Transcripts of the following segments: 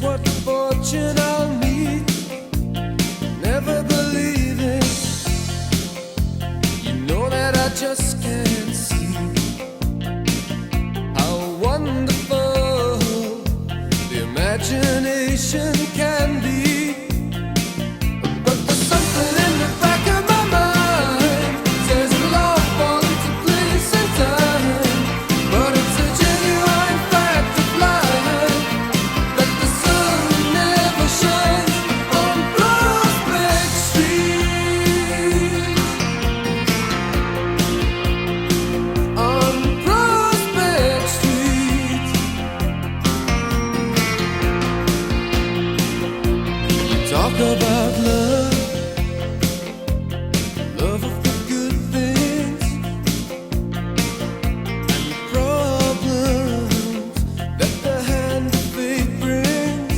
what fortune I'll meet. Never believe it. You know that I just can't see how wonderful the imagination can be. But there's something in the back of my mind says it'll all fall into place in time. But it's a genuine fact of life that the sun never shines on Prospect Street. On Prospect Street. You talk about love, love of the good things and the problems that the hand of fate brings.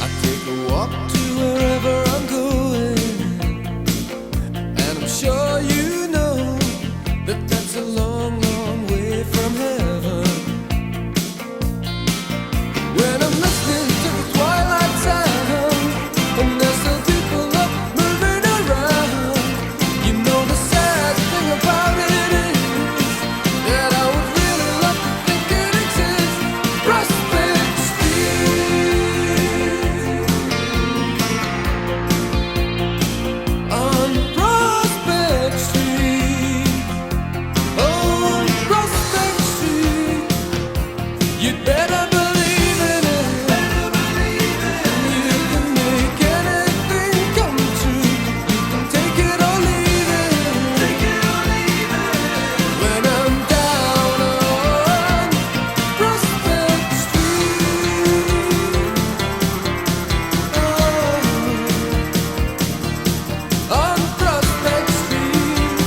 I take a walk to wherever I'm going, and I'm sure you know that that's a long, long way from heaven. When I'm listening to the twilight sound and there's still people up moving around, you know the sad thing about it is that I would really love to think it exists. Prospect Street. On Prospect Street. On Prospect Street. You'd better believe in it. You can make anything come true. You can take it or leave it. When I'm down on Prospect Street. On Prospect Street.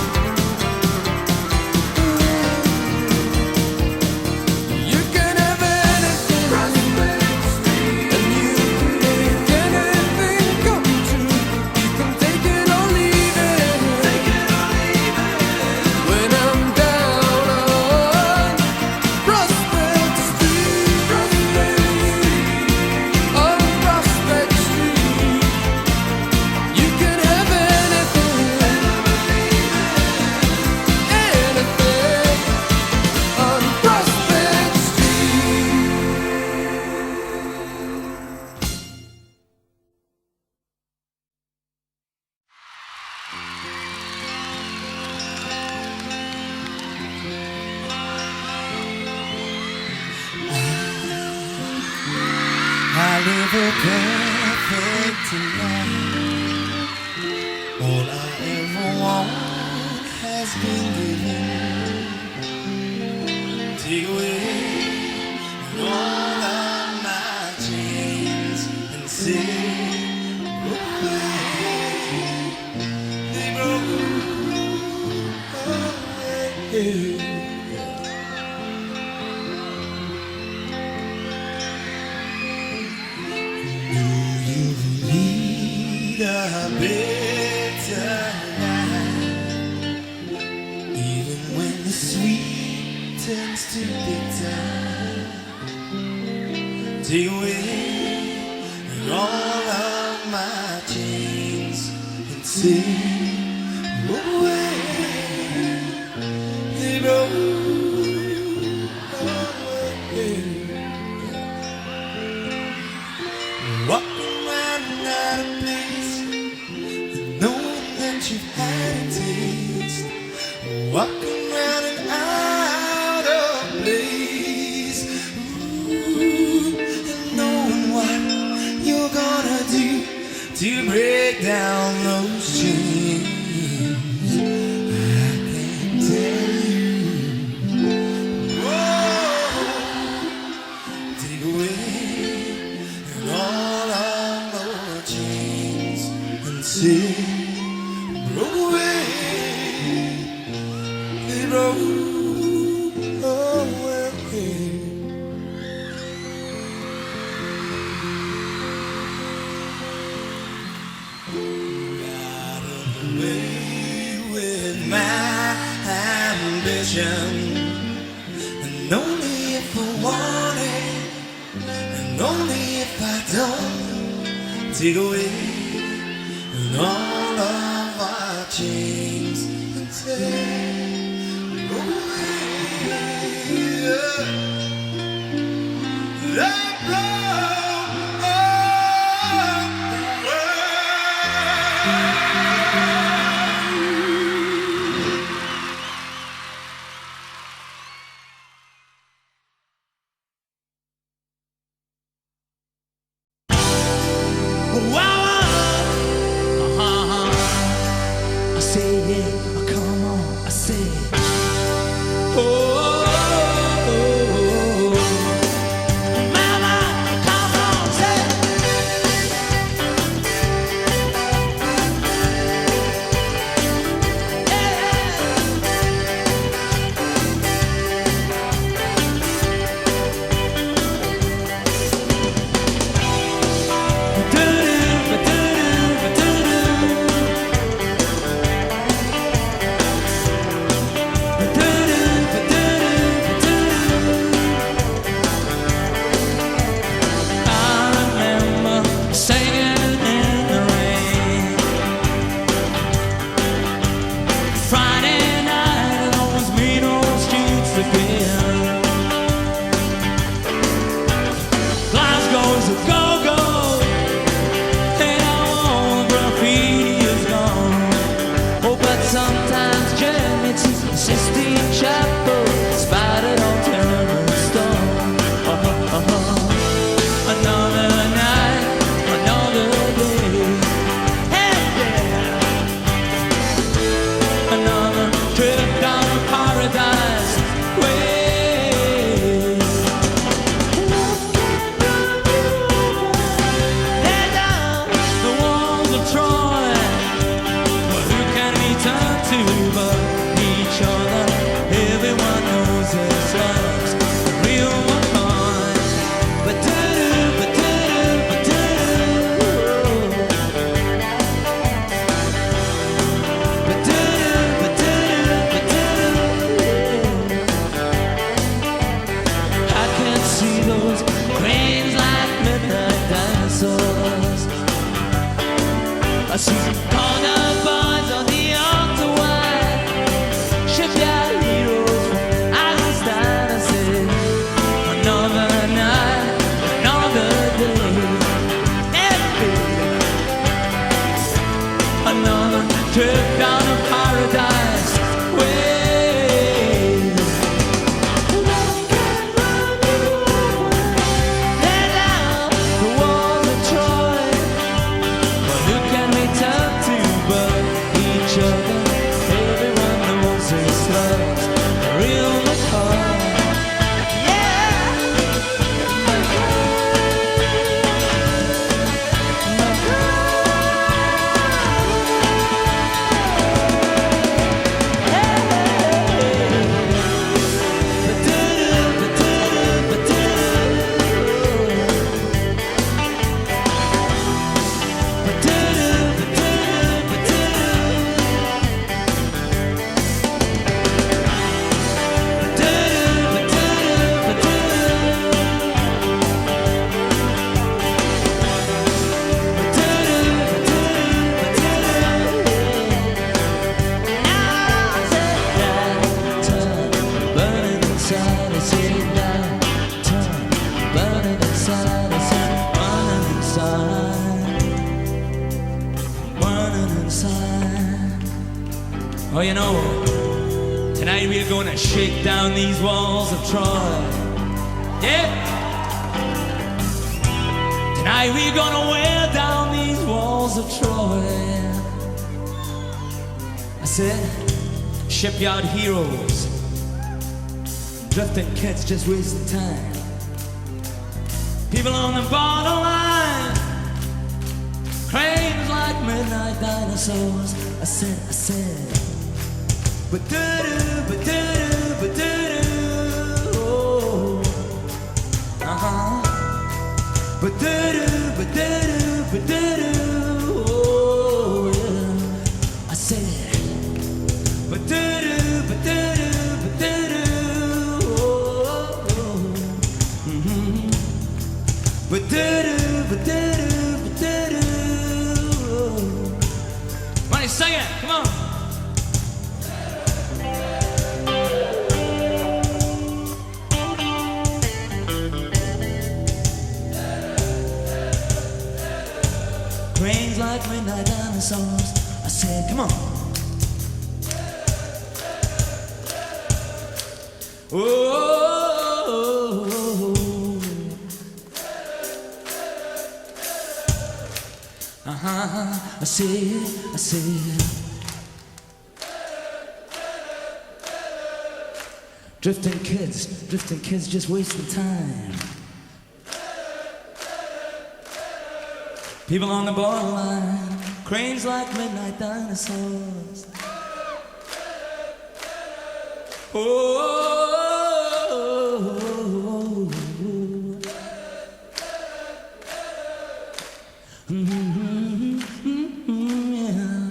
You can have anything. Prospect Street. And you can make anything come true. You can take it or leave it. When I'm down on Prospect Street. On Prospect Street. You can have anything. Anything. On Prospect Street. I live a perfect life. All I ever want has been given. Take away all of my chains and say goodbye. They broke away. Lead a better life, even when the sweet turns to bitter. Take away all of my chains and take away. They broke away. Walking around out of place, knowing that you've had a taste. Walking around and out of place. Ooh, and knowing what you're gonna do to break down those chains. I can't tell you. Whoa, take away all of our chains and say, broke away. They broke away. Got away with my ambition, and only if I want. take away all of our chains and take away that blow away. Wow, I say yeah, come on, I say oh, mama, come on, say sometimes journey to Sistine Chapel, spotted on Turner Stone. Another night, another day. Hey, yeah. Another trip down paradise way. Tear down the walls of Troy. Turn to but each other. Everyone knows this love's the real one. But I can see those cranes like midnight dinosaurs. I see corner boys on the trip down a paradise way. Tear down the walls of Troy. But who can we turn to but each other? Everyone knows this love's the real McCoy. Oh, you know, tonight we're gonna shake down these walls of Troy. Yeah. Tonight we're gonna wear down these walls of Troy. I said, shipyard heroes, drifting kids just wasting time. People on the borderline, cranes like midnight dinosaurs. I said, ba-da-doo, oh, ba-da-doo, oh, yeah. I said, ba-da-doo, oh, ba-da-doo, dinosaurs. I said, come on. Oh, I said, drifting kids just wasting time. People on the borderline, cranes like midnight dinosaurs. Oh, yeah.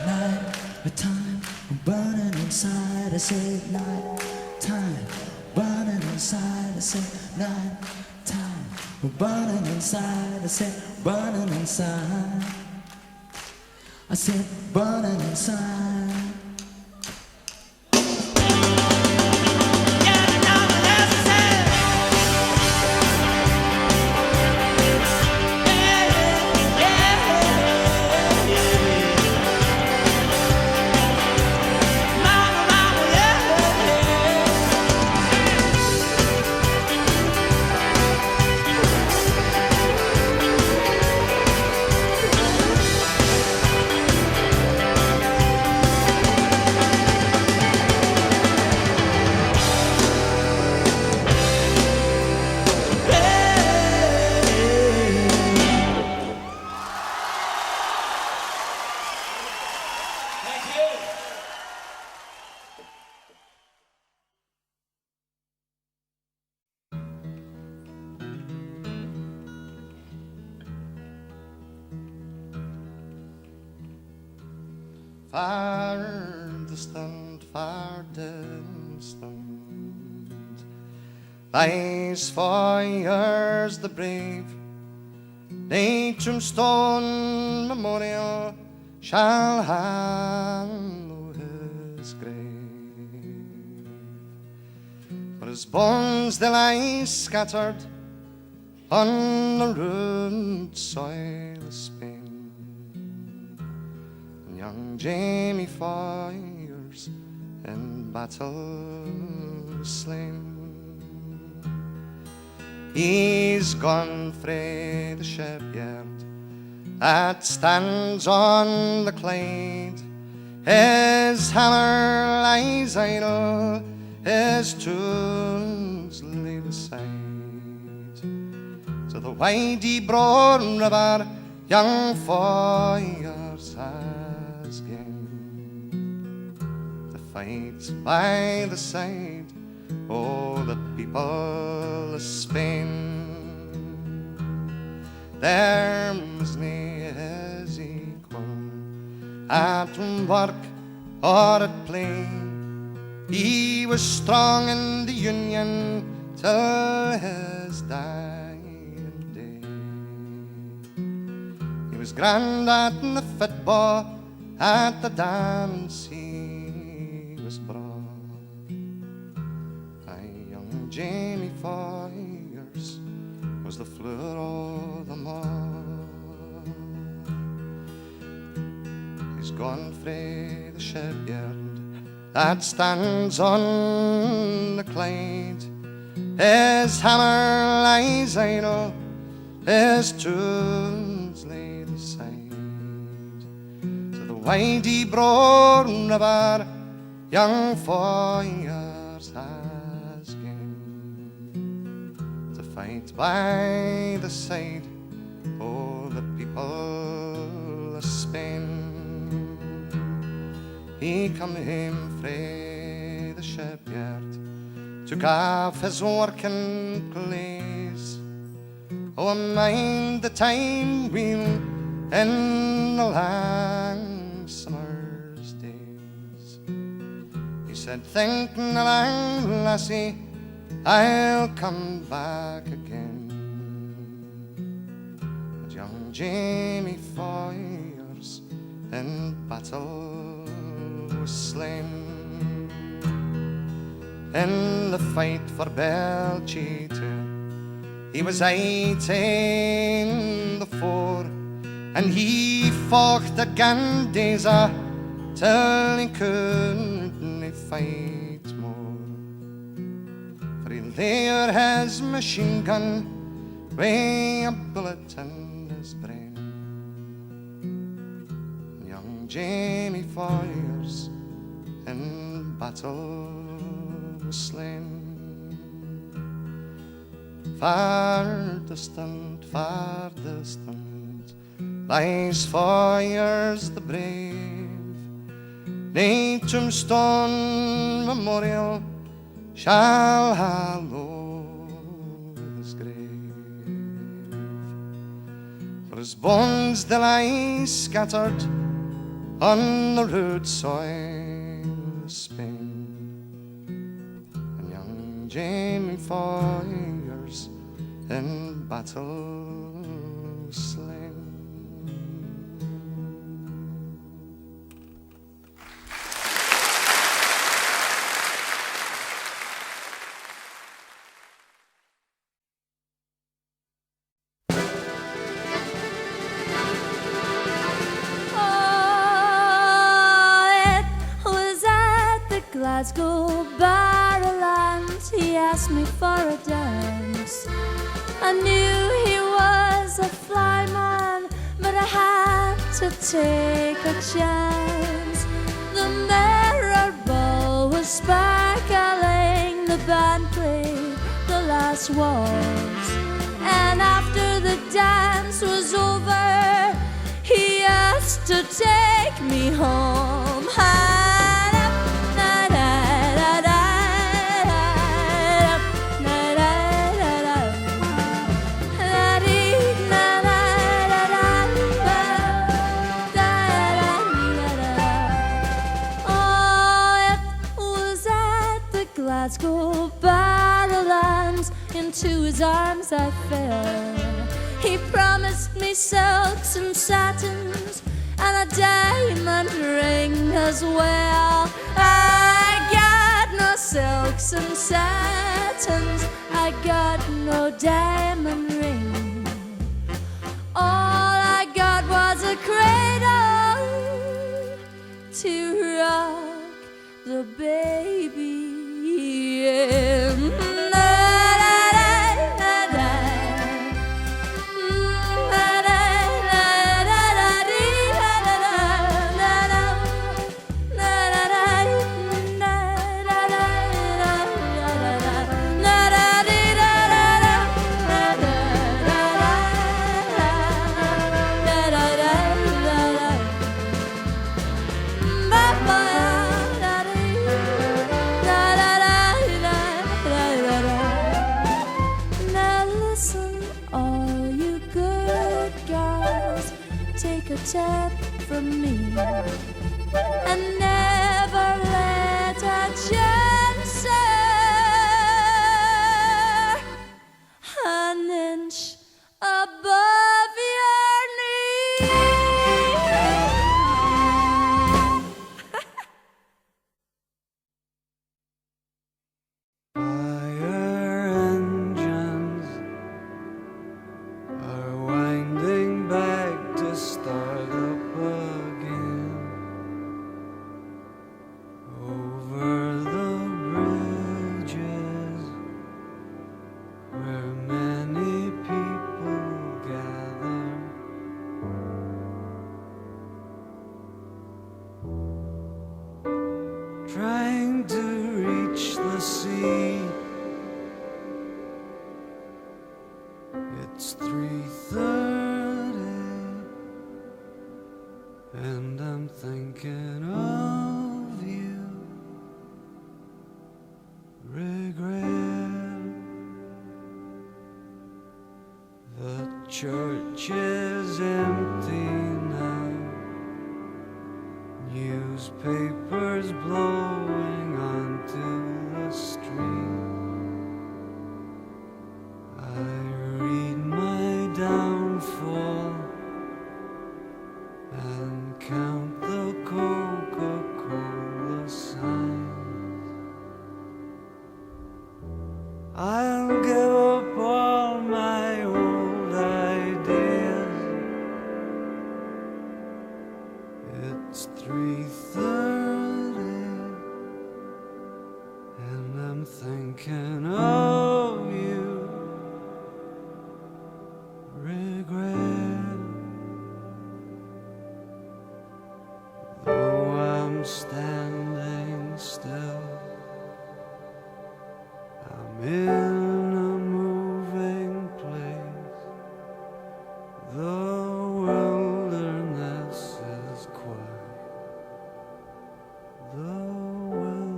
Night time, burning inside. I said night time, burning inside. I said night time, burning inside. I said burning inside. I said burning inside. Far distant, lies fires the brave. Nature stone memorial shall hallow his grave. For his bones they lie scattered on the ruined soil of Spain. And young Jamie Foyers in battle slain. He's gone frae the shipyard that stands on the Clyde. His hammer lies idle, his tools laid aside. To the windy broad river young Foyers has gone to fight by the side of the people of Spain. There was nae his equal at work or at play. He was strong in the Union till his dying day. He was grand at the football, at the dance he was broad. Young Jamie Foyers was the floor of them all. He's gone frae the shipyard that stands on the Clyde. His hammer lies idle, his tools laid aside. To the windy broad river young Foyers has gone to fight by the side of the people of Spain. He come home frae the shipyard, took off his working clothes. Oh, mind the time wheel in the long summer's days. He said, thinking along, lassie, I'll come back again. But young Jamie Foyers in battle was slain. In the fight for Belchite, He was 18 the four, and he fought the Gandesa till he couldn't fight more. For he laid his machine gun with a bullet in his brain. Young Jamie Foyers in battle was slain. Far distant lies Foyers the brave. Nae tombstone memorial shall hallow his grave. For his bones they lie scattered on the rude soil of Spain. And young Jamie Foyers in battle slain. Glasgow Barrowlands, he asked me for a dance. I knew he was a flyman, but I had to take a chance. The mirror ball was sparkling, the band played the last waltz, and after the dance was over, he asked to take me home. Glasgow Barrowlands, into his arms I fell. He promised me silks and satins and a diamond ring as well. I got no silks and satins, I got no diamond ring. All I got was a cradle to rock the baby. Take a tip from me and never let a chance an inch above your knee. Fire engines are winding back to start up again. Over the bridges where many people gather, trying to reach the sea. It's 3:30 and I'm thinking of you. Regret. The church is empty now. Newspapers blowing onto the street. I read my downfall and count the Coca-Cola signs. I'll give up all my thinking of you. Regret, though I'm standing still, I'm in a moving place. The wilderness is quiet. The wilderness.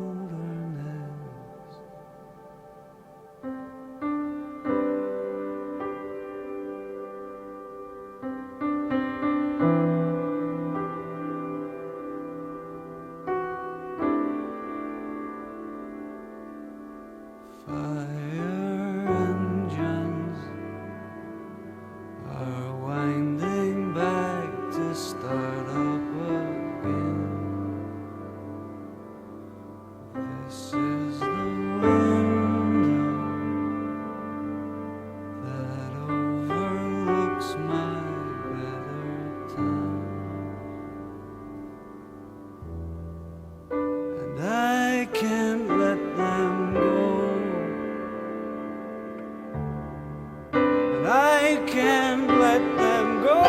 Fire engines are winding back to start up again. This is the window that overlooks my better time, and I can't let them go. And I can't let them go.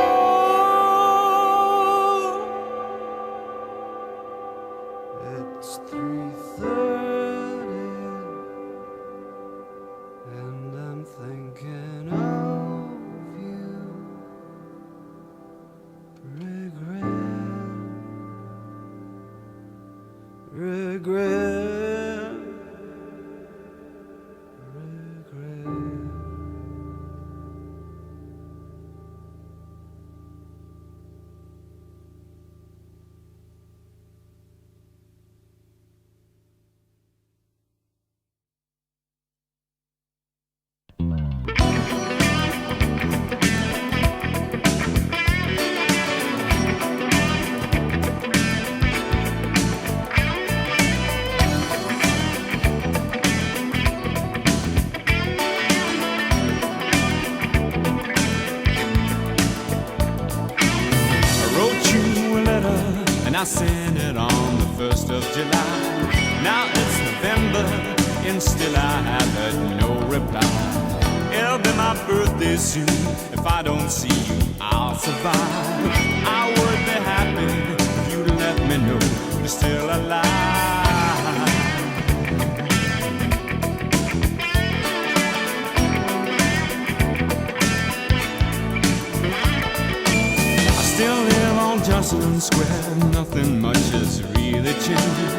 It's 3:30, and I'm thinking of you. Regret, regret, regret. I wrote you a letter and I sent it on the 1st of July. Now it's November and still I have had no reply. It'll be my birthday soon. If I don't see you, I'll survive. I would be happy if you'd let me know you're still alive. Still live on Jocelyn Square, nothing much has really changed.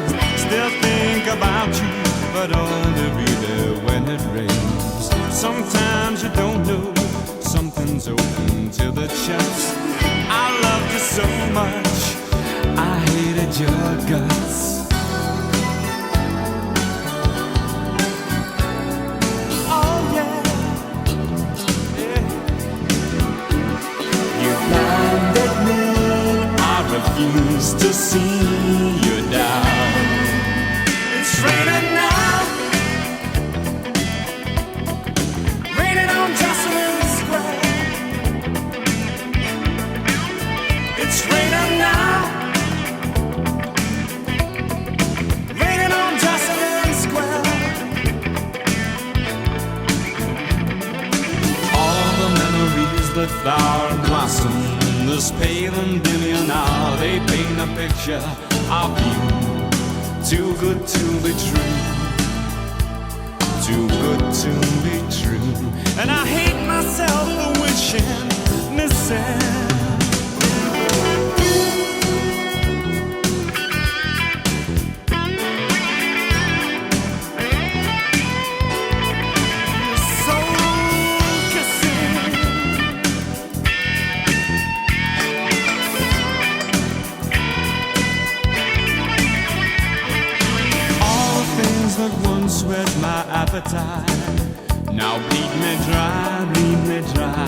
Still think about you, but only be there when it rains. Sometimes you don't know something's open to the chest. I loved you so much, I hated your guts. Oh yeah, yeah. You blinded me, I refuse to see you down. It's raining now, raining on Jocelyn Square. It's raining now, raining on Jocelyn Square. All the memories that flower and blossom, this pale and dim now, they paint a picture of you. Too good to be true, too good to be true. And I hate myself for wishing, missing. That once whet my appetite now bleed me dry, bleed me dry.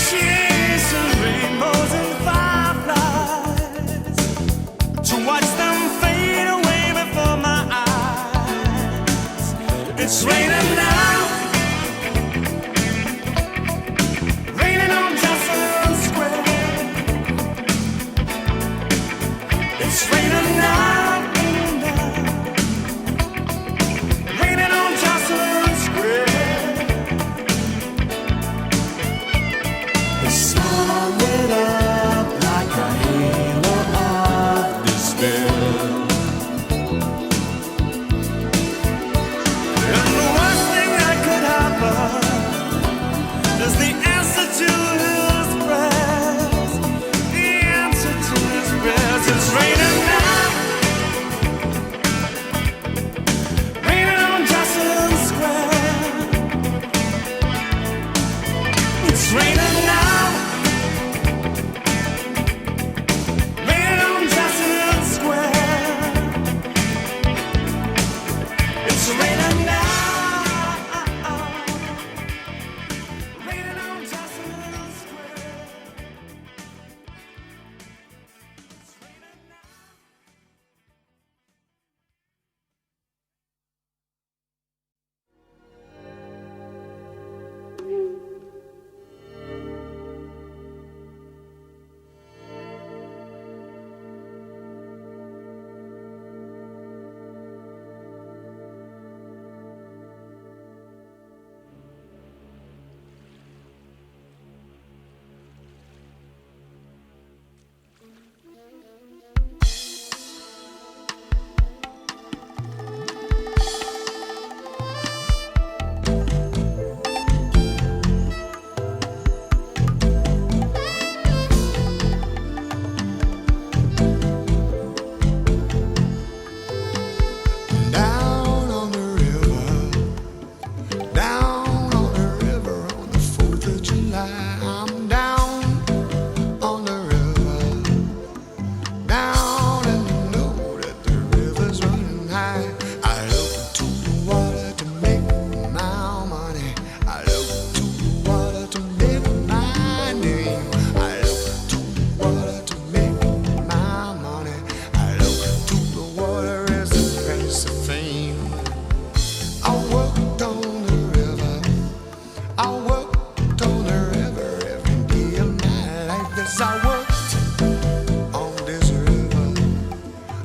Chasing rainbows and fireflies to watch them fade away before my eyes. It's raining now, raining on Jocelyn Square. It's raining now.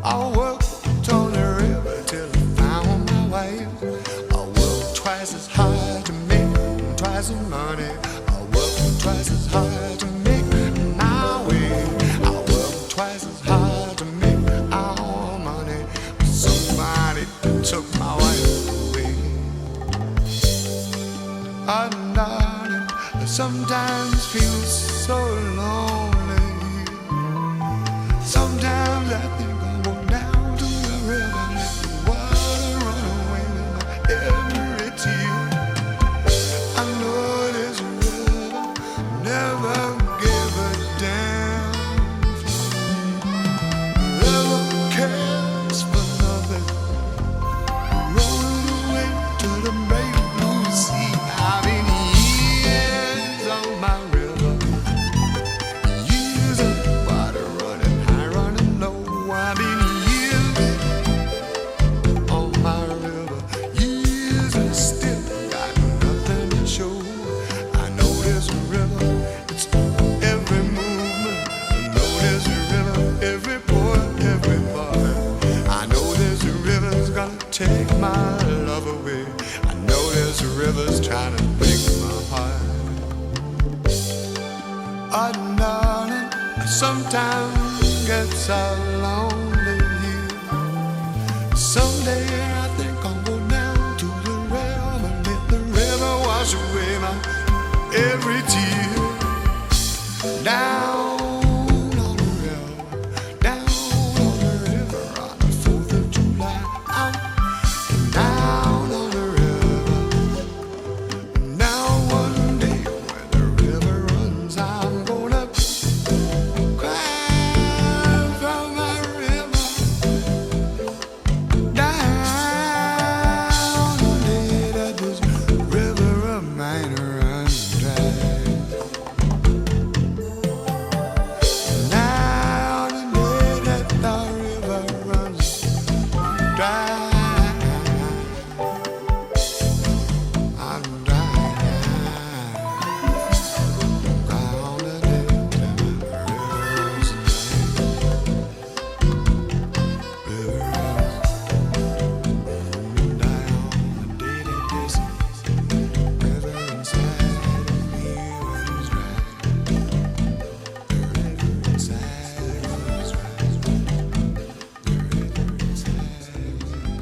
I worked on the river till I found my wife. I worked twice as hard to make twice as money. I worked twice as hard to make my way. I worked twice as hard to make our money. But somebody took my wife away. Darling, I sometimes feel so lonely. Sometimes I think I'll go down to the river and let the water run away with my every tear. I know this river never gave a damn for me. River cares for nothing, rolling away to the great blue sea. I've been years on my river, years of water running high, running low. I've been years on my river, years and still got nothing to show. I know this river, it's every movement. I know this river, every port, every part. I know this river's gonna take my love away. I know this river's trying to break my heart. Oh, darling, sometimes gets so lonely here. Someday I think I'll go down to the river and let the river wash away my every tear. Down on the river, down on the river on the 4th of July. Down on the river. Now one day when the river runs, I'm gonna cry from my river. Down the day that this river of mine runs dry. Now the day that the river runs dry. I'm dry. Down the day that the river runs dry. River runs down the day that this river inside of me runs dry. The river inside runs dry. The river inside runs dry.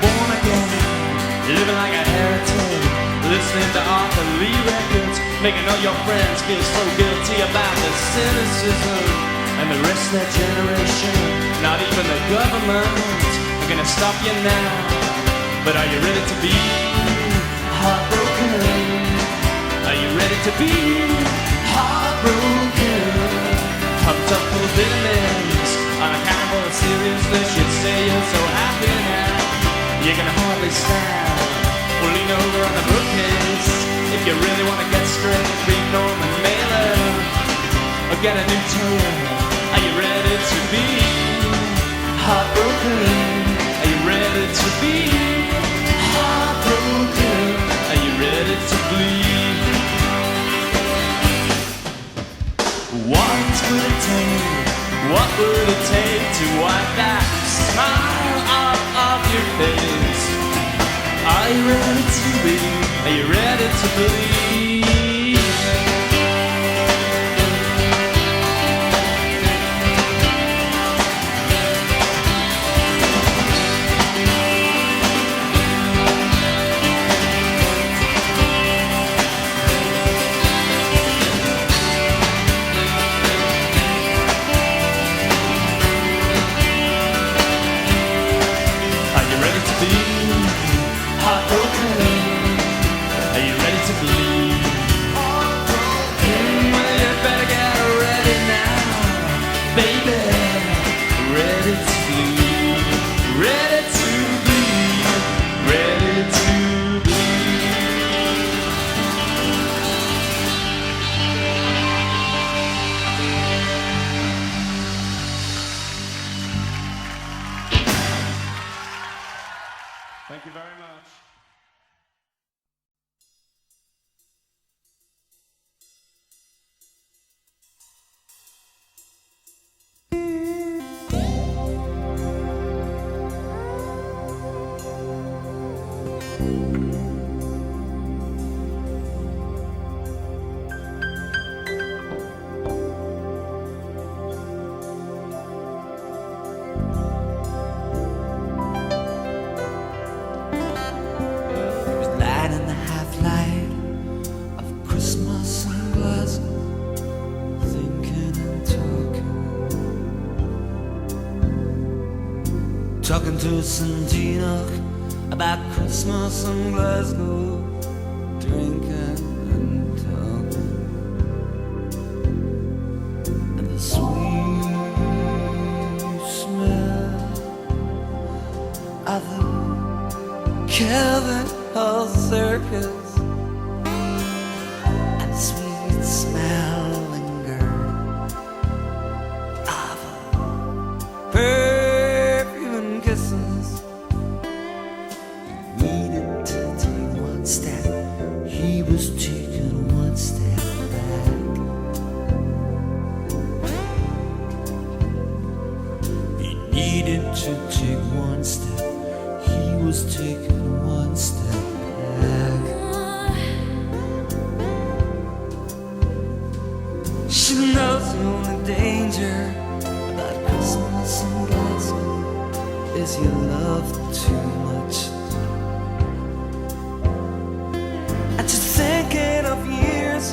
born again, living like a heretic, listening to Arthur Lee records, making all your friends feel so guilty about the cynicism. And the rest of that generation, not even the government, are gonna stop you now. But are you ready to be heartbroken? Are you ready to be heartbroken? Pumped up full of vitamins on a carnival of seriousness. You'd say you're so happy now, you can hardly stand. Well, lean over on the bookcase if you really want to get straight. Read Norman Mailer or get a new toy. Are you ready to be heartbroken? Are you ready to be heartbroken? Are you ready to bleed? What would it take? What would it take to wipe that smile off your face? Are you ready to be? Are you ready to believe? Thank you very much. Talking to St. Enoch about Christmas in Glasgow, drinking and talking, and the sweet smell of the Kelvin Hall Circus, and the sweet smell lingered of a perfume kisses. He needed to take one step. He was taking one step back. He needed to take one step. He was taking one step back. She knows the only danger about Christmas in Glasgow is you love too much. And just thinking of years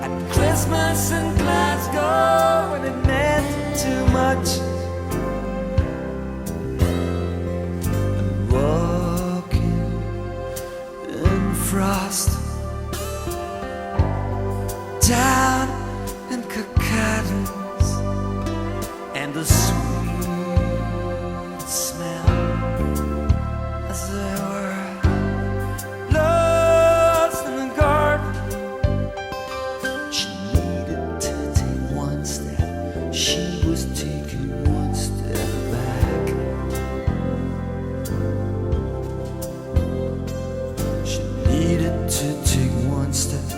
at Christmas in Glasgow when it meant too much. And walking in frost down in Kirkcaldy and the sweet smell as they were lost in the garden. She needed to take one step. She was taking one step back. She needed to take one step.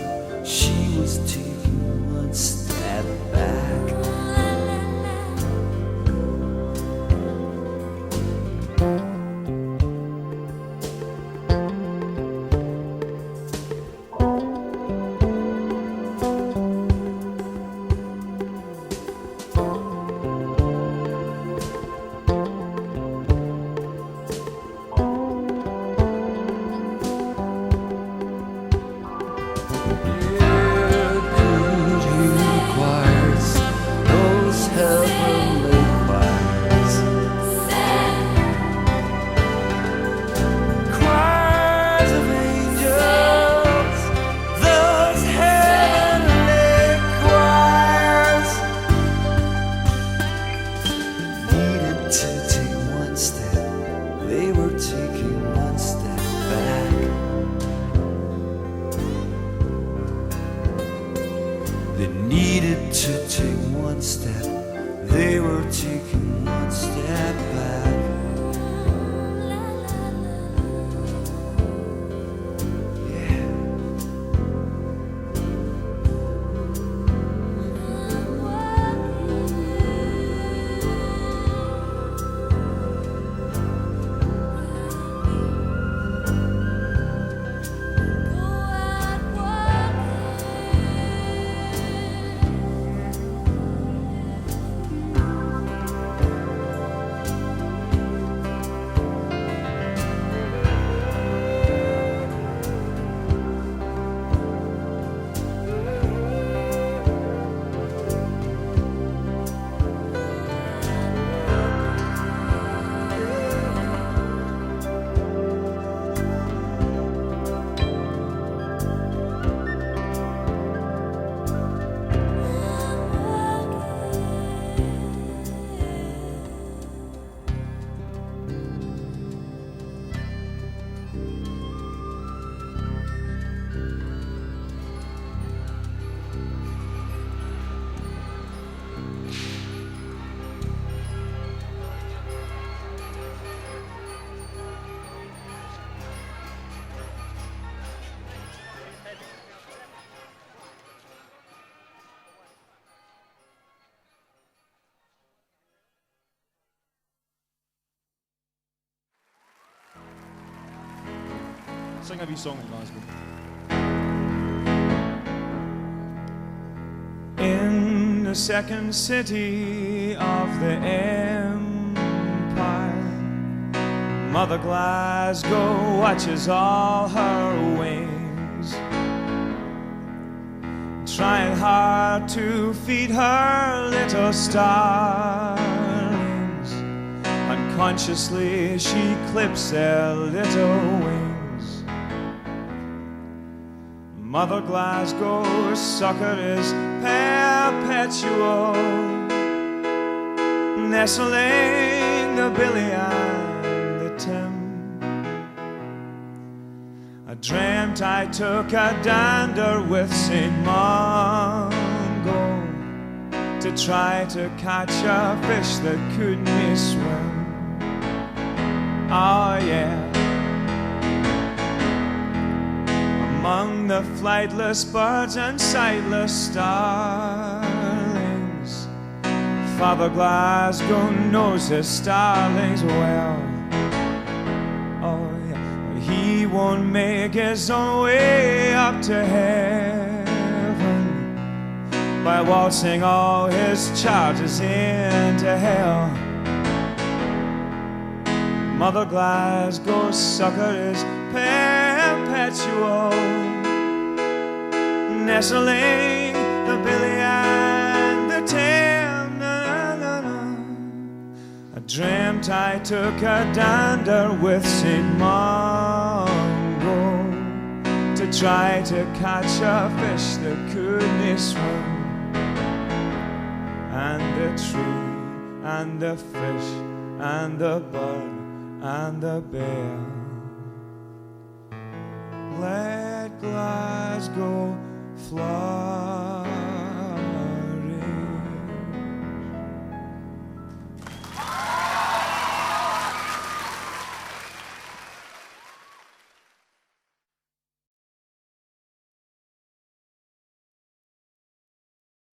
She was taking one step back. taking one step back. Yeah. Sing every song in Glasgow. In the second city of the empire, Mother Glasgow watches all her wings, trying hard to feed her little starlings. Unconsciously she clips their little wings. Mother Glasgow's sucker is perpetual, nestling the Billy and the Tim. I dreamt I took a dander with St. Mungo to try to catch a fish that couldn't swim. Oh yeah. Among the flightless birds and sightless starlings, Father Glasgow knows his starlings well. Oh yeah, he won't make his own way up to heaven by waltzing all his charges into hell. Mother Glasgow's sucker is perpetual, nestling the Billy and the Tim. Na, na, na. I dreamt I took a dander with St. Mungo to try to catch a fish that couldn't swim. And the tree and the fish and the bird and the bear, let Glasgow fly.